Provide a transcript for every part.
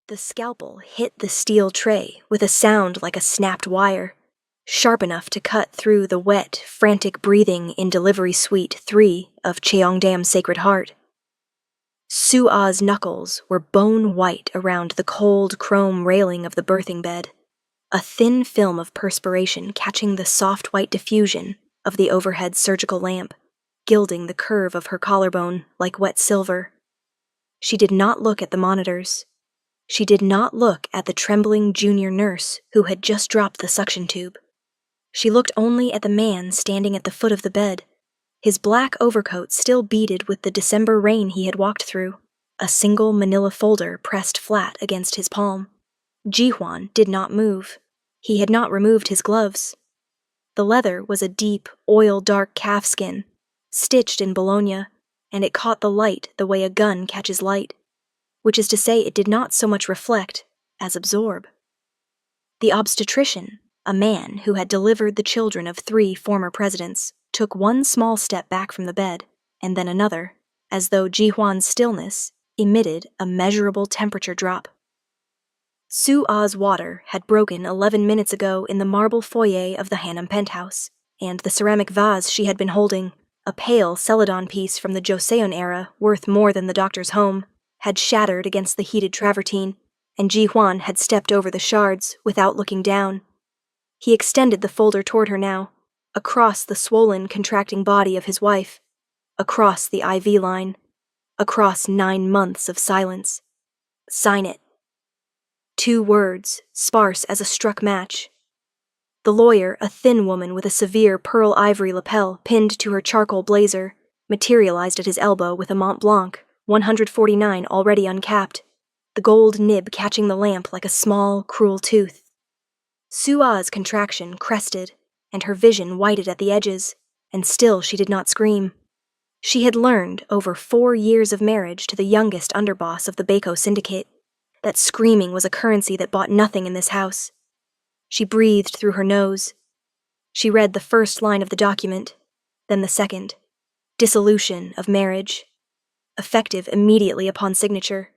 The scalpel hit the steel tray with a sound like a snapped wire, sharp enough to cut through the wet, frantic breathing in Delivery Suite 3 of Cheongdam's Sacred Heart. Su-ah's knuckles were bone white around the cold chrome railing of the birthing bed, a thin film of perspiration catching the soft white diffusion of the overhead surgical lamp, gilding the curve of her collarbone like wet silver. She did not look at the monitors. She did not look at the trembling junior nurse who had just dropped the suction tube. She looked only at the man standing at the foot of the bed, his black overcoat still beaded with the December rain he had walked through, a single manila folder pressed flat against his palm. Ji-hwan did not move. He had not removed his gloves. The leather was a deep, oil-dark calfskin, stitched in Bologna, and it caught the light the way a gun catches light, which is to say it did not so much reflect as absorb. The obstetrician, a man who had delivered the children of 3 former presidents, took one small step back from the bed, and then another, as though Ji-hwan's stillness emitted a measurable temperature drop. Su-ah's water had broken 11 minutes ago in the marble foyer of the Hannam penthouse, and the ceramic vase she had been holding, a pale celadon piece from the Joseon era worth more than the doctor's home, had shattered against the heated travertine, and Ji-hwan had stepped over the shards without looking down. He extended the folder toward her now, across the swollen, contracting body of his wife, across the IV line, across 9 months of silence. Sign it. 2 words, sparse as a struck match. The lawyer, a thin woman with a severe pearl ivory lapel pinned to her charcoal blazer, materialized at his elbow with a Mont Blanc, 149 already uncapped, the gold nib catching the lamp like a small, cruel tooth. Su-ah's contraction crested, and her vision whited at the edges, and still she did not scream. She had learned, over 4 years of marriage to the youngest underboss of the Baco Syndicate, that screaming was a currency that bought nothing in this house. She breathed through her nose. She read the first line of the document, then the second. Dissolution of marriage. Effective immediately upon signature.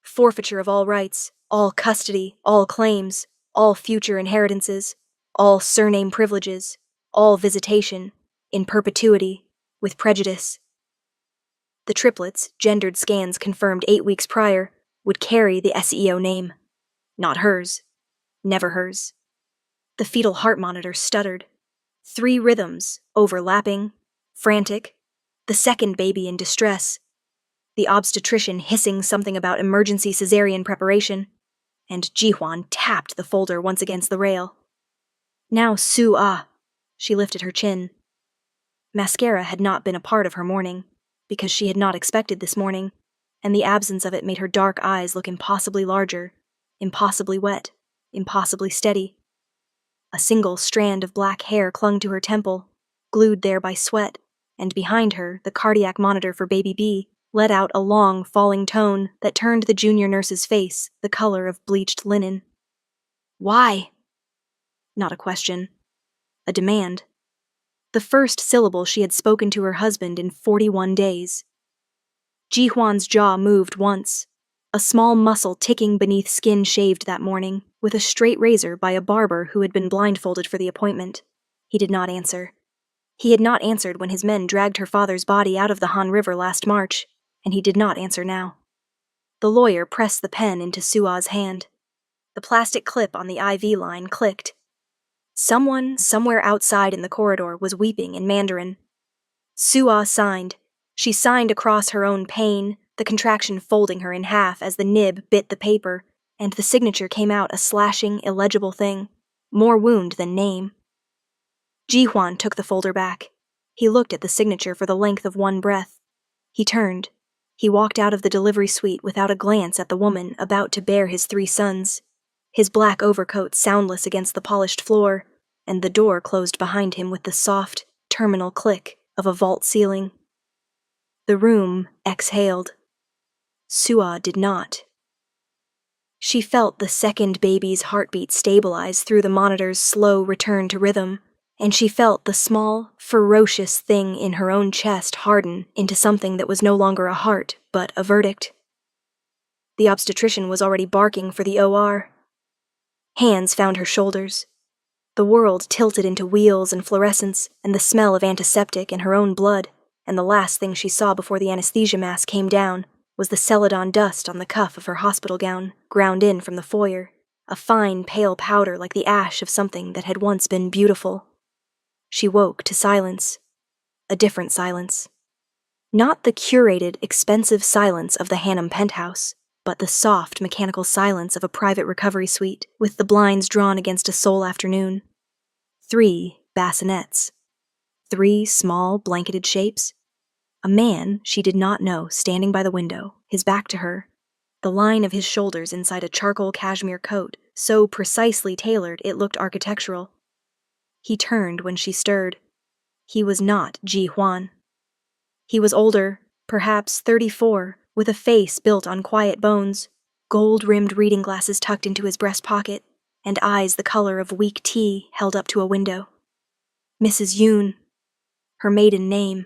Forfeiture of all rights, all custody, all claims, all future inheritances, all surname privileges, all visitation, in perpetuity, with prejudice. The triplets, gendered scans confirmed 8 weeks prior, would carry the SEO name. Not hers. Never hers. The fetal heart monitor stuttered. 3 rhythms, overlapping, frantic, the second baby in distress, the obstetrician hissing something about emergency cesarean preparation, and Ji-hwan tapped the folder once against the rail. Now Su-ah. She lifted her chin. Mascara had not been a part of her morning, because she had not expected this morning, and the absence of it made her dark eyes look impossibly larger, impossibly wet, impossibly steady. A single strand of black hair clung to her temple, glued there by sweat, and behind her, the cardiac monitor for baby B let out a long, falling tone that turned the junior nurse's face the color of bleached linen. Why? Not a question. A demand. The first syllable she had spoken to her husband in 41 days. Ji-hwan's jaw moved once, a small muscle ticking beneath skin shaved that morning, with a straight razor by a barber who had been blindfolded for the appointment. He did not answer. He had not answered when his men dragged her father's body out of the Han River last March, and he did not answer now. The lawyer pressed the pen into Su-ah's hand. The plastic clip on the IV line clicked. Someone, somewhere outside in the corridor, was weeping in Mandarin. Su-ah signed. She signed across her own pain, the contraction folding her in half as the nib bit the paper, and the signature came out a slashing, illegible thing, more wound than name. Ji-hwan took the folder back. He looked at the signature for the length of one breath. He turned. He walked out of the delivery suite without a glance at the woman about to bear his 3 sons, his black overcoat soundless against the polished floor, and the door closed behind him with the soft, terminal click of a vault ceiling. The room exhaled. Su-ah did not. She felt the second baby's heartbeat stabilize through the monitor's slow return to rhythm, and she felt the small, ferocious thing in her own chest harden into something that was no longer a heart, but a verdict. The obstetrician was already barking for the OR. Hands found her shoulders. The world tilted into wheels and fluorescence, and the smell of antiseptic and her own blood, and the last thing she saw before the anesthesia mask came down was the celadon dust on the cuff of her hospital gown, ground in from the foyer, a fine, pale powder like the ash of something that had once been beautiful. She woke to silence. A different silence. Not the curated, expensive silence of the Hannum penthouse, but the soft, mechanical silence of a private recovery suite, with the blinds drawn against a sole afternoon. 3 bassinets. 3 small, blanketed shapes. A man she did not know standing by the window, his back to her, the line of his shoulders inside a charcoal cashmere coat, so precisely tailored it looked architectural. He turned when she stirred. He was not Ji Huan. He was older, perhaps 34, with a face built on quiet bones, gold-rimmed reading glasses tucked into his breast pocket, and eyes the color of weak tea held up to a window. Mrs. Yoon, her maiden name,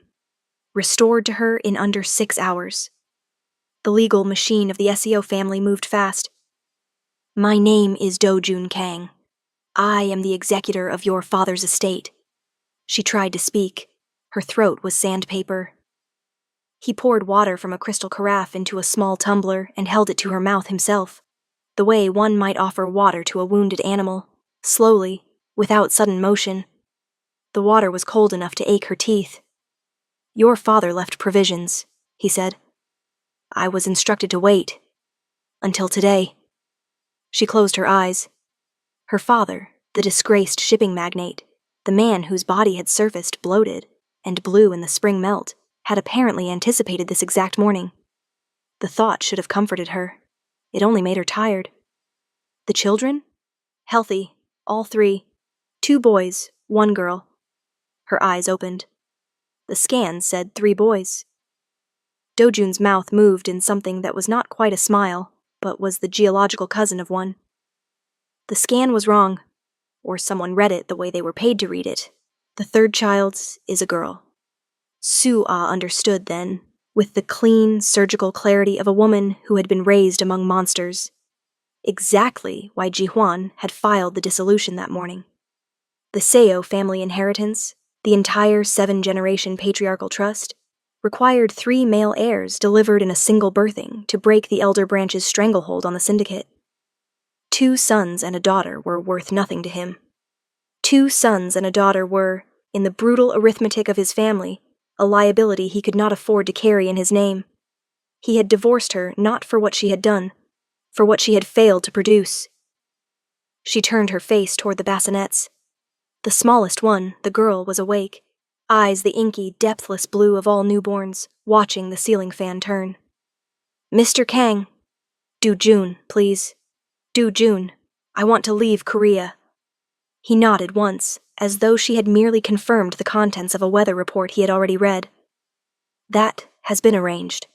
restored to her in under 6 hours. The legal machine of the SEO family moved fast. "My name is Do-Jun Kang. I am the executor of your father's estate." She tried to speak. Her throat was sandpaper. He poured water from a crystal carafe into a small tumbler and held it to her mouth himself, the way one might offer water to a wounded animal, slowly, without sudden motion. The water was cold enough to ache her teeth. "Your father left provisions," he said. "I was instructed to wait. Until today." She closed her eyes. Her father, the disgraced shipping magnate, the man whose body had surfaced bloated and blue in the spring melt, had apparently anticipated this exact morning. The thought should have comforted her. It only made her tired. The children? Healthy, all 3. 2 boys, 1 girl. Her eyes opened. The scan said 3 boys. Do-Jun's mouth moved in something that was not quite a smile, but was the geological cousin of one. The scan was wrong, or someone read it the way they were paid to read it. The 3rd child is a girl. Su-Ah understood then, with the clean, surgical clarity of a woman who had been raised among monsters, exactly why Ji Huan had filed the dissolution that morning. The Seo family inheritance, the entire 7-generation patriarchal trust, required 3 male heirs delivered in a single birthing to break the elder branch's stranglehold on the syndicate. 2 sons and a daughter were worth nothing to him. 2 sons and a daughter were, in the brutal arithmetic of his family, a liability he could not afford to carry in his name. He had divorced her not for what she had done, for what she had failed to produce. She turned her face toward the bassinets. The smallest one, the girl, was awake, eyes the inky, depthless blue of all newborns, watching the ceiling fan turn. "Mr. Kang, Do-Jun, please. Do-Jun, I want to leave Korea." He nodded once, as though she had merely confirmed the contents of a weather report he had already read. "That has been arranged."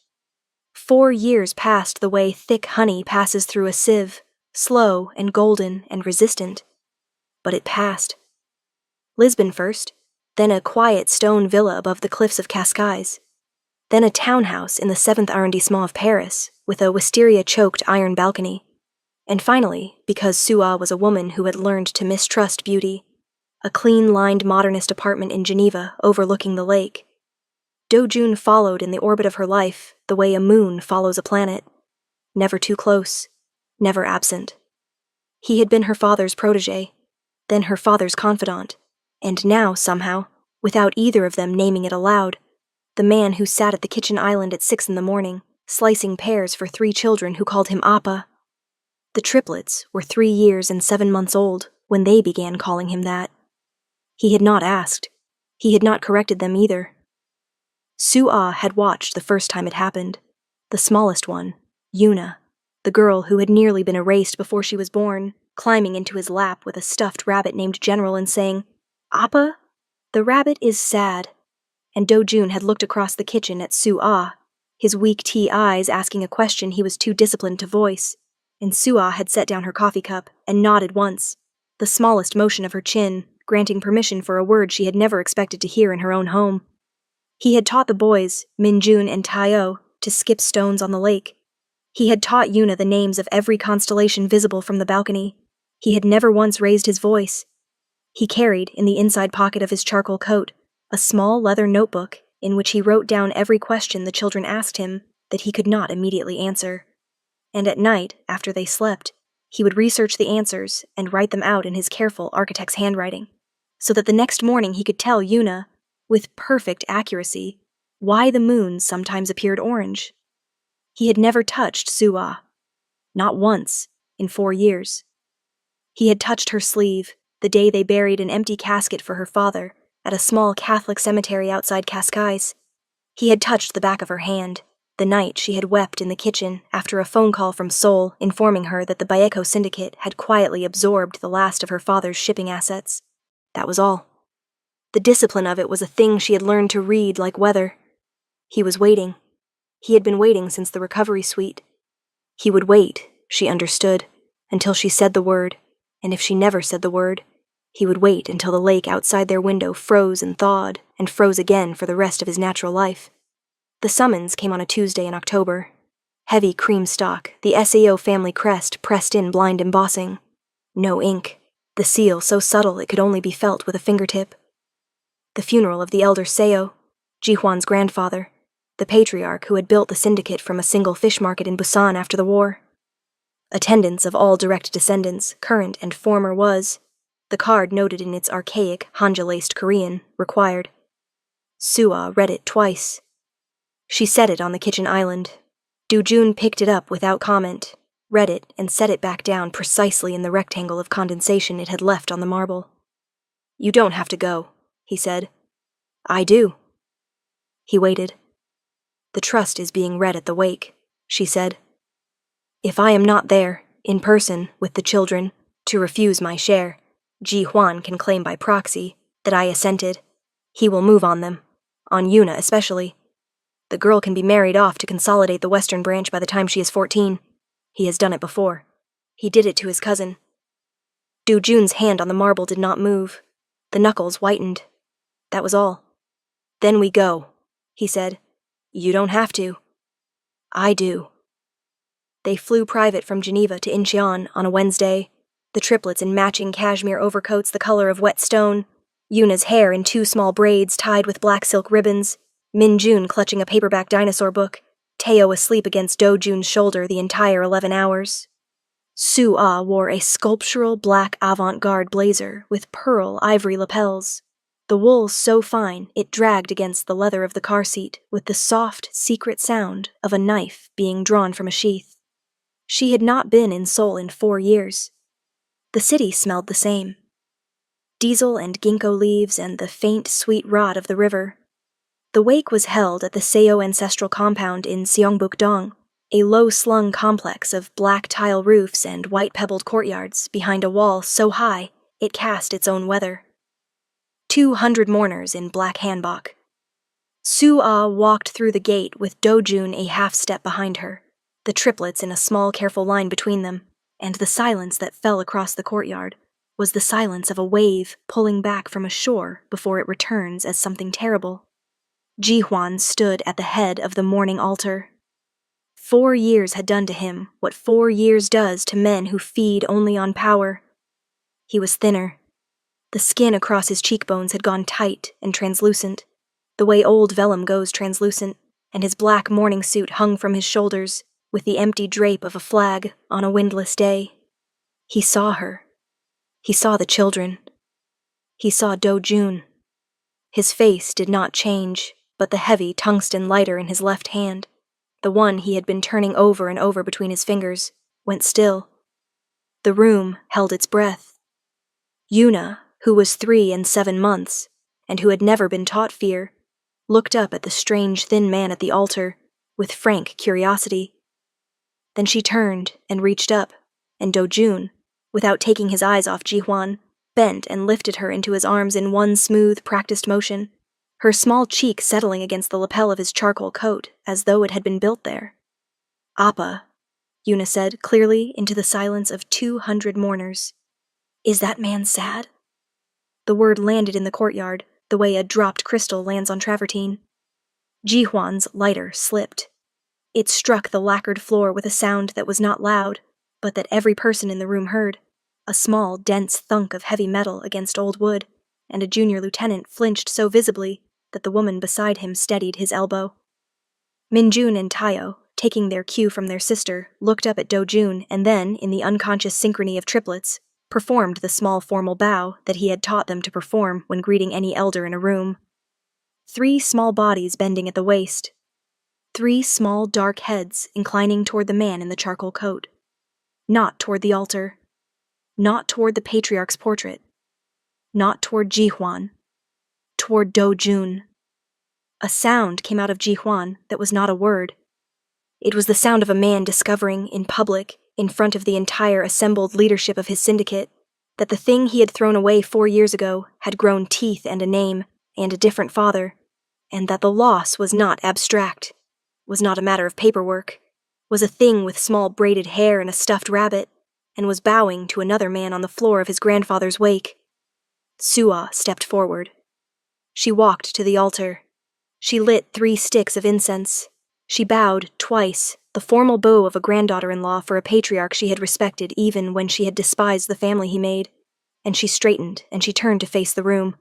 4 years passed the way thick honey passes through a sieve, slow and golden and resistant. But it passed. Lisbon first, then a quiet stone villa above the cliffs of Cascais, then a townhouse in the 7th arrondissement of Paris with a wisteria-choked iron balcony, and finally, because Su-Ah was a woman who had learned to mistrust beauty, a clean-lined modernist apartment in Geneva overlooking the lake. Do-Jun followed in the orbit of her life the way a moon follows a planet, never too close, never absent. He had been her father's protégé, then her father's confidant, and now, somehow, without either of them naming it aloud, the man who sat at the kitchen island at 6 in the morning, slicing pears for 3 children who called him Appa. The triplets were 3 years and 7 months old when they began calling him that. He had not asked. He had not corrected them either. Su-Ah had watched the first time it happened. The smallest one, Yuna, the girl who had nearly been erased before she was born, climbing into his lap with a stuffed rabbit named General and saying, "Appa, the rabbit is sad." And Do-Jun had looked across the kitchen at Su-Ah, his weak tea eyes asking a question he was too disciplined to voice, and Su-Ah had set down her coffee cup and nodded once, the smallest motion of her chin, granting permission for a word she had never expected to hear in her own home. He had taught the boys, Min-Jun and Tai-O, to skip stones on the lake. He had taught Yuna the names of every constellation visible from the balcony. He had never once raised his voice. He carried, in the inside pocket of his charcoal coat, a small leather notebook in which he wrote down every question the children asked him that he could not immediately answer. And at night, after they slept, he would research the answers and write them out in his careful architect's handwriting, so that the next morning he could tell Yuna, with perfect accuracy, why the moon sometimes appeared orange. He had never touched Su'a, not once, in 4 years. He had touched her sleeve the day they buried an empty casket for her father at a small Catholic cemetery outside Cascais. He had touched the back of her hand the night she had wept in the kitchen after a phone call from Seoul informing her that the Baeko Syndicate had quietly absorbed the last of her father's shipping assets. That was all. The discipline of it was a thing she had learned to read like weather. He was waiting. He had been waiting since the recovery suite. He would wait, she understood, until she said the word, and if she never said the word, he would wait until the lake outside their window froze and thawed, and froze again for the rest of his natural life. The summons came on a Tuesday in October. Heavy cream stock, the SAO family crest pressed in blind embossing. No ink. The seal so subtle it could only be felt with a fingertip. The funeral of the elder Seo, Ji-hwan's grandfather, the patriarch who had built the syndicate from a single fish market in Busan after the war. Attendance of all direct descendants, current and former, was, the card noted in its archaic, Hanja-laced Korean, required. Su'a read it twice. She set it on the kitchen island. Do-jun picked it up without comment, read it, and set it back down precisely in the rectangle of condensation it had left on the marble. "You don't have to go," he said. "I do." He waited. "The trust is being read at the wake," she said. "If I am not there, in person, with the children, to refuse my share, Ji-hwan can claim by proxy that I assented. He will move on them, on Yuna especially. The girl can be married off to consolidate the western branch by the time she is 14. He has done it before. He did it to his cousin." Do-jun's hand on the marble did not move. The knuckles whitened. That was all. "Then we go," he said. "You don't have to." "I do." They flew private from Geneva to Incheon on a Wednesday, the triplets in matching cashmere overcoats the color of wet stone, Yuna's hair in 2 small braids tied with black silk ribbons, Min-jun clutching a paperback dinosaur book, Teo asleep against Do-jun's shoulder the entire 11 hours. Su'a wore a sculptural black avant-garde blazer with pearl ivory lapels, the wool so fine it dragged against the leather of the car seat with the soft, secret sound of a knife being drawn from a sheath. She had not been in Seoul in 4 years. The city smelled the same. Diesel and ginkgo leaves and the faint, sweet rot of the river. The wake was held at the Seo ancestral compound in Seongbuk-dong, a low-slung complex of black tile roofs and white-pebbled courtyards behind a wall so high it cast its own weather. 200 mourners in black hanbok. Su'a walked through the gate with Do-jun a half-step behind her, the triplets in a small, careful line between them, and the silence that fell across the courtyard was the silence of a wave pulling back from a shore before it returns as something terrible. Ji-hwan stood at the head of the mourning altar. 4 years had done to him what 4 years does to men who feed only on power. He was thinner. The skin across his cheekbones had gone tight and translucent, the way old vellum goes translucent, and his black mourning suit hung from his shoulders with the empty drape of a flag on a windless day. He saw her. He saw the children. He saw Do-jun. His face did not change, but the heavy tungsten lighter in his left hand, the one he had been turning over and over between his fingers, went still. The room held its breath. Yuna, who was 3 and 7 months, and who had never been taught fear, looked up at the strange thin man at the altar with frank curiosity. Then she turned and reached up, and Do-jun, without taking his eyes off Ji-hwan, bent and lifted her into his arms in one smooth, practiced motion, her small cheek settling against the lapel of his charcoal coat as though it had been built there. "Appa," Yuna said clearly into the silence of 200 mourners. "Is that man sad?" The word landed in the courtyard, the way a dropped crystal lands on travertine. Ji-hwan's lighter slipped. It struck the lacquered floor with a sound that was not loud, but that every person in the room heard, a small, dense thunk of heavy metal against old wood, and a junior lieutenant flinched so visibly that the woman beside him steadied his elbow. Minjun and Tayo, taking their cue from their sister, looked up at Do-jun and then, in the unconscious synchrony of triplets, performed the small formal bow that he had taught them to perform when greeting any elder in a room. 3 small bodies bending at the waist. 3 small dark heads inclining toward the man in the charcoal coat. Not toward the altar. Not toward the patriarch's portrait. Not toward Ji-hwan. Toward Do-jun. A sound came out of Ji-hwan that was not a word. It was the sound of a man discovering, in public, in front of the entire assembled leadership of his syndicate, that the thing he had thrown away 4 years ago had grown teeth and a name, and a different father, and that the loss was not abstract, was not a matter of paperwork, was a thing with small braided hair and a stuffed rabbit, and was bowing to another man on the floor of his grandfather's wake. Sua stepped forward. She walked to the altar. She lit 3 sticks of incense. She bowed twice, the formal bow of a granddaughter-in-law for a patriarch she had respected even when she had despised the family he made, and she straightened and she turned to face the room.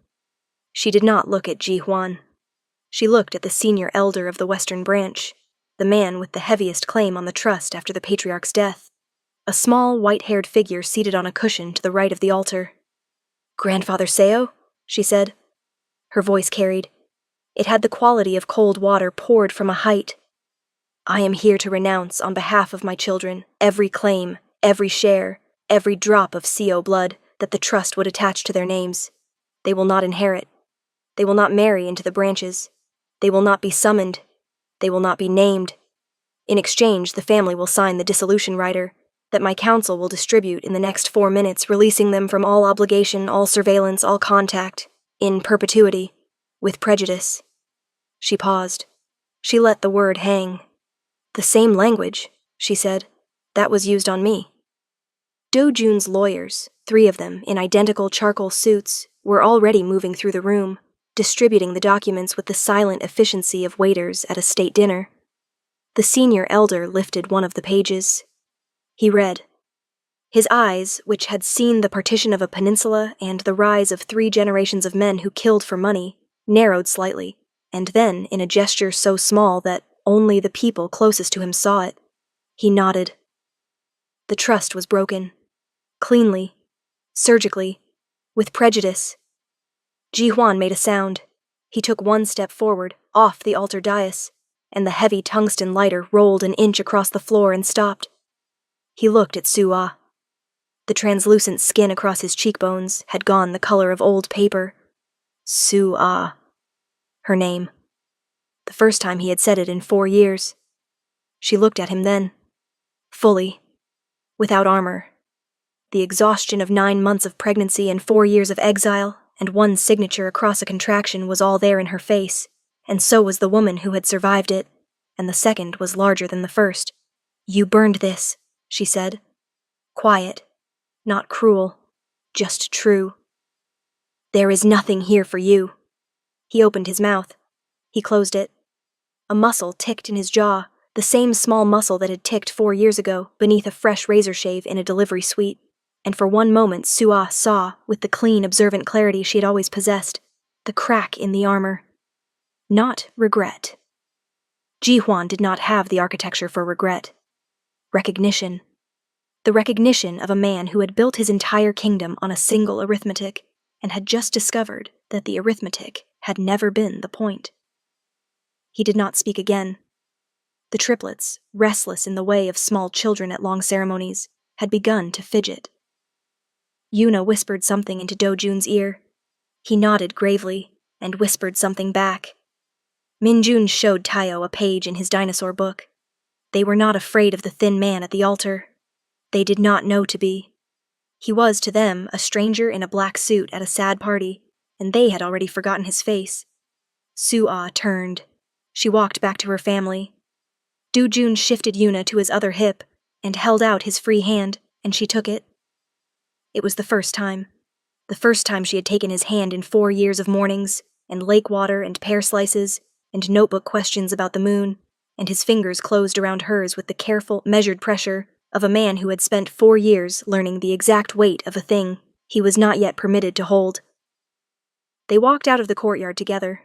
She did not look at Ji-hwan. She looked at the senior elder of the Western Branch, the man with the heaviest claim on the trust after the patriarch's death, a small, white-haired figure seated on a cushion to the right of the altar. "Grandfather Seo?" she said. Her voice carried. It had the quality of cold water poured from a height. "I am here to renounce, on behalf of my children, every claim, every share, every drop of Seo blood that the trust would attach to their names. They will not inherit. They will not marry into the branches. They will not be summoned. They will not be named. In exchange, the family will sign the dissolution rider that my council will distribute in the next 4 minutes, releasing them from all obligation, all surveillance, all contact, in perpetuity, with prejudice." She paused. She let the word hang. "The same language," she said. "That was used on me." Do-jun's lawyers, 3 of them in identical charcoal suits, were already moving through the room, distributing the documents with the silent efficiency of waiters at a state dinner. The senior elder lifted one of the pages. He read. His eyes, which had seen the partition of a peninsula and the rise of 3 generations of men who killed for money, narrowed slightly, and then, in a gesture so small that only the people closest to him saw it, he nodded. The trust was broken. Cleanly. Surgically. With prejudice. Ji-hwan made a sound. He took 1 step forward, off the altar dais, and the heavy tungsten lighter rolled an inch across the floor and stopped. He looked at Sua. The translucent skin across his cheekbones had gone the color of old paper. Sua. Her name. The first time he had said it in 4 years. She looked at him then. Fully. Without armor. The exhaustion of 9 months of pregnancy and 4 years of exile, and 1 signature across a contraction was all there in her face, and so was the woman who had survived it, and the second was larger than the first. "You burned this," she said. Quiet. Not cruel. Just true. "There is nothing here for you." He opened his mouth. He closed it. A muscle ticked in his jaw, the same small muscle that had ticked 4 years ago beneath a fresh razor shave in a delivery suite, and for one moment Sua saw, with the clean, observant clarity she had always possessed, the crack in the armor. Not regret. Ji-hwan did not have the architecture for regret. Recognition. The recognition of a man who had built his entire kingdom on a single arithmetic, and had just discovered that the arithmetic had never been the point. He did not speak again. The triplets, restless in the way of small children at long ceremonies, had begun to fidget. Yuna whispered something into Do-jun's ear. He nodded gravely, and whispered something back. Minjun showed Tayo a page in his dinosaur book. They were not afraid of the thin man at the altar. They did not know to be. He was, to them, a stranger in a black suit at a sad party, and they had already forgotten his face. Sua turned. She walked back to her family. Do-jun shifted Yuna to his other hip, and held out his free hand, and she took it. It was the first time she had taken his hand in 4 years of mornings, and lake water and pear slices, and notebook questions about the moon, and his fingers closed around hers with the careful, measured pressure of a man who had spent 4 years learning the exact weight of a thing he was not yet permitted to hold. They walked out of the courtyard together.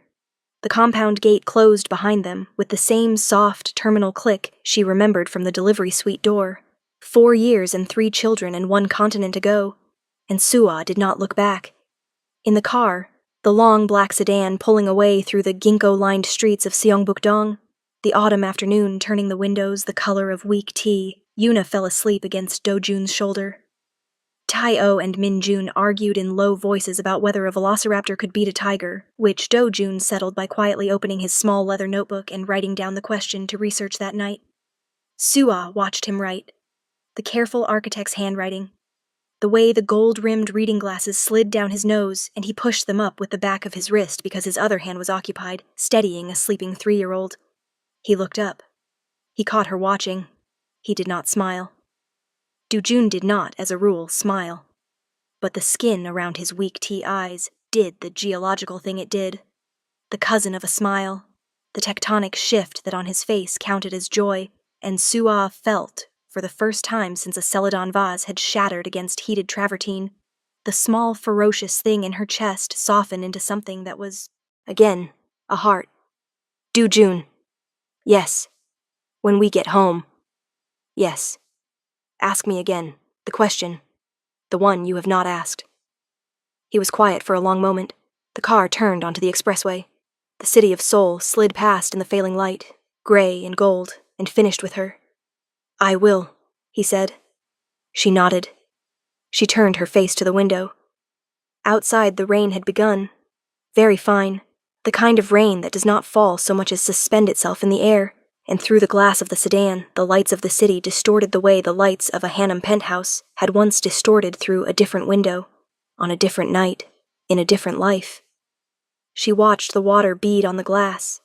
The compound gate closed behind them with the same soft terminal click she remembered from the delivery suite door. 4 years and 3 children and 1 continent ago, and Suah did not look back. In the car, the long black sedan pulling away through the ginkgo-lined streets of Seongbukdong, the autumn afternoon turning the windows the color of weak tea, Yuna fell asleep against Do-jun's shoulder. Tai-oh and Min-jun argued in low voices about whether a velociraptor could beat a tiger, which Do-jun settled by quietly opening his small leather notebook and writing down the question to research that night. Suah watched him write. The careful architect's handwriting. The way the gold-rimmed reading glasses slid down his nose and he pushed them up with the back of his wrist because his other hand was occupied, steadying a sleeping 3-year-old. He looked up. He caught her watching. He did not smile. Do-jun did not, as a rule, smile. But the skin around his weak tea eyes did the geological thing it did. The cousin of a smile. The tectonic shift that on his face counted as joy, and Suah felt, for the first time since a celadon vase had shattered against heated travertine, the small ferocious thing in her chest soften into something that was, again, a heart. Do-jun. Yes. When we get home. Yes. Ask me again, the question. The one you have not asked. He was quiet for a long moment. The car turned onto the expressway. The city of Seoul slid past in the failing light, gray and gold, and finished with her. I will, he said. She nodded. She turned her face to the window. Outside the rain had begun. Very fine. The kind of rain that does not fall so much as suspend itself in the air, and through the glass of the sedan, the lights of the city distorted the way the lights of a Hannam penthouse had once distorted through a different window, on a different night, in a different life. She watched the water bead on the glass.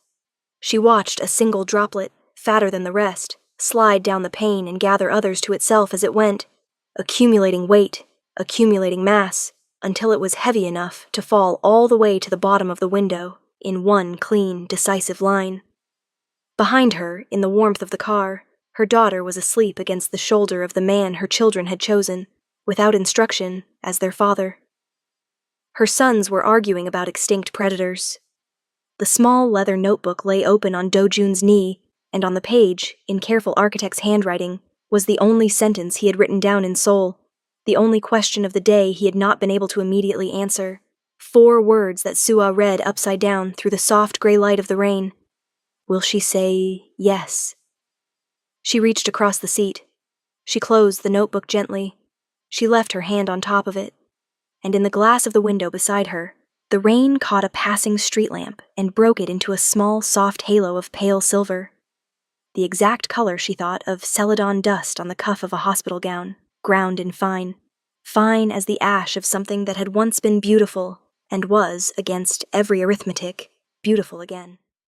She watched a single droplet, fatter than the rest, slide down the pane and gather others to itself as it went, accumulating weight, accumulating mass, until it was heavy enough to fall all the way to the bottom of the window, in one clean, decisive line. Behind her, in the warmth of the car, her daughter was asleep against the shoulder of the man her children had chosen, without instruction, as their father. Her sons were arguing about extinct predators. The small leather notebook lay open on Do-jun's knee, and on the page, in careful architect's handwriting, was the only sentence he had written down in Seoul, the only question of the day he had not been able to immediately answer. 4 words that Suah read upside down through the soft gray light of the rain. Will she say yes? She reached across the seat. She closed the notebook gently. She left her hand on top of it. And in the glass of the window beside her, the rain caught a passing street lamp and broke it into a small, soft halo of pale silver. The exact color, she thought, of celadon dust on the cuff of a hospital gown, ground in fine. Fine as the ash of something that had once been beautiful, and was, against every arithmetic, beautiful again.